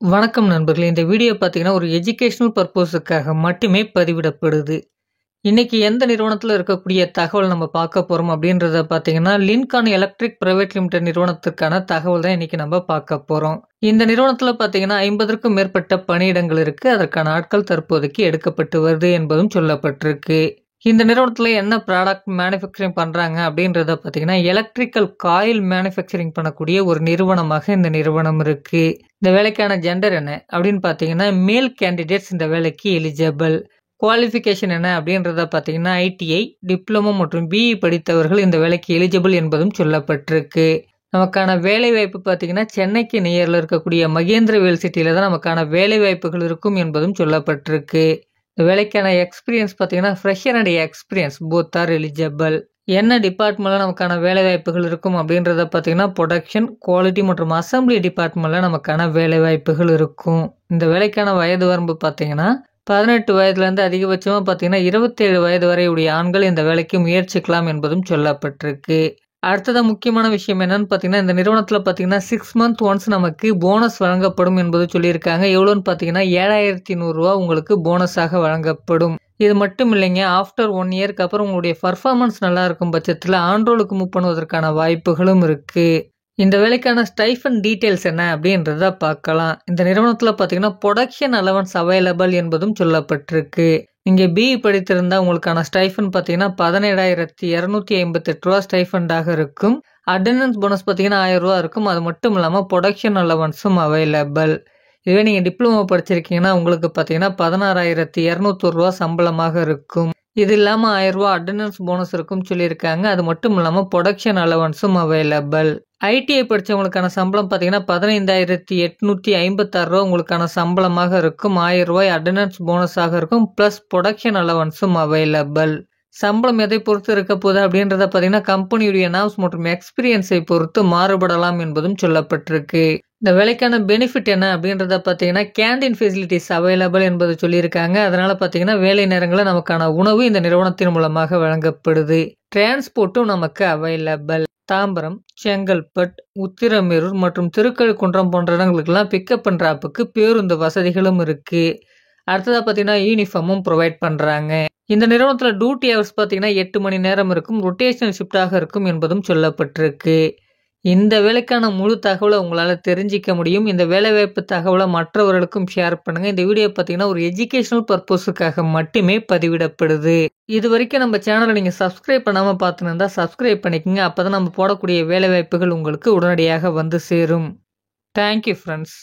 வணக்கம் நண்பர்களே. இந்த வீடியோ பார்த்தீங்கன்னா, ஒரு எஜுகேஷனல் பர்ப்போஸுக்காக மட்டுமே பதிவிடப்படுது. இன்னைக்கு எந்த நிறுவனத்தில இருக்கக்கூடிய தகவல் நம்ம பார்க்க போறோம் அப்படின்றத பார்த்தீங்கன்னா, லின்கான் எலக்ட்ரிக் பிரைவேட் லிமிடெட் நிறுவனத்துக்கான தகவல் தான் இன்னைக்கு நம்ம பார்க்க போறோம். இந்த நிறுவனத்தில பார்த்தீங்கன்னா, 50க்கும் மேற்பட்ட பணியிடங்கள் இருக்கு. அதற்கான ஆட்கள் தற்போதைக்கு எடுக்கப்பட்டு வருது என்பதும் சொல்லப்பட்டிருக்கு. இந்த நிறுவனத்தில என்ன ப்ராடக்ட் மேனுஃபேக்சரிங் பண்றாங்க அப்படின்றத பார்த்தீங்கன்னா, எலக்ட்ரிக்கல் காயில் மேனுஃபேக்சரிங் பண்ணக்கூடிய ஒரு நிறுவனமாக இந்த நிறுவனம் இருக்கு. இந்த வேலைக்கான ஜெண்டர் என்ன அப்படின்னு பார்த்தீங்கன்னா, மேல் கேண்டிடேட்ஸ் இந்த வேலைக்கு எலிஜிபிள். குவாலிஃபிகேஷன் என்ன அப்படின்றத பார்த்தீங்கன்னா, ஐடிஐ, டிப்ளமோ மற்றும் பிஇ படித்தவர்கள் இந்த வேலைக்கு எலிஜிபிள் என்பதும் சொல்லப்பட்டிருக்கு. நமக்கான வேலைவாய்ப்பு பார்த்தீங்கன்னா, சென்னைக்கு நியர்ல இருக்கக்கூடிய மகேந்திரவேல் சிட்டியில தான் நமக்கான வேலைவாய்ப்புகள் இருக்கும் என்பதும் சொல்லப்பட்டிருக்கு. இந்த வேலைக்கான எக்ஸ்பீரியன்ஸ் பார்த்தீங்கன்னா, fresher and experience both are eligible. என்ன டிபார்ட்மெண்ட்ல நமக்கான வேலைவாய்ப்புகள் இருக்கும் அப்படின்றத பார்த்தீங்கன்னா, புரொடக்ஷன், குவாலிட்டி மற்றும் அசெம்பிளி டிபார்ட்மெண்ட்ல நமக்கான வேலைவாய்ப்புகள் இருக்கும். இந்த வேலைக்கான வயது வரம்பு பார்த்தீங்கன்னா, 18 வயதுலேருந்து அதிகபட்சமாக பார்த்தீங்கன்னா 27 வயது வரை உடைய ஆண்கள் இந்த வேலைக்கு முயற்சிக்கலாம் என்பதும் சொல்லப்பட்டிருக்கு. அடுத்ததா முக்கியமான விஷயம் என்னன்னு பார்த்தீங்கன்னா, இந்த நிறுவனத்தில் பார்த்தீங்கன்னா 6 மந்த் ஒன்ஸ் நமக்கு போனஸ் வழங்கப்படும் என்பது சொல்லியிருக்காங்க. எவ்வளோன்னு பார்த்தீங்கன்னா, ரூ. 7,100 உங்களுக்கு போனஸாக வழங்கப்படும். இது மட்டும் இல்லைங்க, ஆஃப்டர் 1 இயர்க்கு அப்புறம் உங்களுடைய பர்ஃபார்மன்ஸ் நல்லா இருக்கும் பட்சத்தில் ஆன்ரோலுக்கு மூவ் பண்ணுவதற்கான வாய்ப்புகளும் இருக்கு. இந்த வேலைக்கான ஸ்டைஃபன் டீட்டெயில்ஸ் என்ன அப்படின்றத பார்க்கலாம். இந்த நிறுவனத்தில் பார்த்தீங்கன்னா, ப்ரொடக்ஷன் அலவன்ஸ் அவைலபிள் என்பதும் சொல்லப்பட்டிருக்கு. நீங்க பிஇ படித்திருந்தா உங்களுக்கான ஸ்டைஃபன் பார்த்தீங்கன்னா, ரூ. 17,258 ஸ்டைஃபண்டாக இருக்கும். அட்டெண்டன்ஸ் போனஸ் பார்த்தீங்கன்னா ரூ. 1000 இருக்கும். அது மட்டும் இல்லாமல் ப்ரொடக்ஷன் அலவன்ஸும் அவைலபிள். இதுவே நீங்க டிப்ளமோ படிச்சிருக்கீங்கன்னா உங்களுக்கு பார்த்தீங்கன்னா, ரூ. 16,201 சம்பளமாக இருக்கும். இது இல்லாமல் ரூ. 1000 அட்டெண்டன்ஸ் போனஸ் இருக்கும்னு சொல்லியிருக்காங்க. அது மட்டும் இல்லாமல் ப்ரொடக்ஷன் அலவன்ஸும் அவைலபிள். ஐடிஐ படித்தவங்களுக்கான சம்பளம் பார்த்தீங்கன்னா, ரூ. 15,856 உங்களுக்கான சம்பளமாக இருக்கும். ரூ. 1000 அட்டெண்டன்ஸ் போனஸாக இருக்கும். ப்ளஸ் ப்ரொடக்ஷன் அலவன்ஸும் அவைலபிள். சம்பளம் எதை பொறுத்து இருக்க போகுது அப்படின்றத பார்த்தீங்கன்னா, கம்பெனியுடைய நாம்ஸ் மற்றும் எக்ஸ்பீரியன்ஸை பொறுத்து மாறுபடலாம் என்பதும் சொல்லப்பட்டிருக்கு. இந்த வேலைக்கான பெனிஃபிட் என்ன அப்படின்றத பார்த்தீங்கன்னா, கேண்டீன் ஃபெசிலிட்டிஸ் அவைலபிள் என்பது சொல்லியிருக்காங்க. அதனால பார்த்தீங்கன்னா, வேலை நேரங்களில் நமக்கான உணவு இந்த நிறுவனத்தின் மூலமாக வழங்கப்படுது. டிரான்ஸ்போர்ட்டும் நமக்கு அவைலபிள். தாம்பரம், செங்கல்பட், உத்திரமேரூர் மற்றும் திருக்கழுக்குன்றம் போன்ற இடங்களுக்கெல்லாம் பிக்கப் அண்ட் டிராப்புக்கு பேருந்து வசதிகளும் இருக்கு. அடுத்ததாக பார்த்தீங்கன்னா, யூனிஃபார்மும் ப்ரொவைட் பண்ணுறாங்க. இந்த நிறுவனத்தில் டியூட்டி ஹவர்ஸ் பார்த்தீங்கன்னா 8 மணி நேரம் இருக்கும். ரொட்டேஷனல் ஷிஃப்டாக இருக்கும் என்பதும் சொல்லப்பட்டிருக்கு. இந்த வேலைக்கான முழு தகவலை உங்களால் தெரிஞ்சிக்க முடியும். இந்த வேலைவாய்ப்பு தகவலை மற்றவர்களுக்கும் ஷேர் பண்ணுங்க. இந்த வீடியோ பார்த்தீங்கன்னா, ஒரு எஜுகேஷனல் பர்பஸுக்காக மட்டுமே பதிவிடப்படுது. இது வரைக்கும் நம்ம சேனலை நீங்கள் சப்ஸ்கிரைப் பண்ணாமல் பார்த்துன்னு இருந்தால் சப்ஸ்கிரைப் பண்ணிக்கோங்க. அப்போ தான் நம்ம போடக்கூடிய வேலைவாய்ப்புகள் உங்களுக்கு உடனடியாக வந்து சேரும். Thank you friends.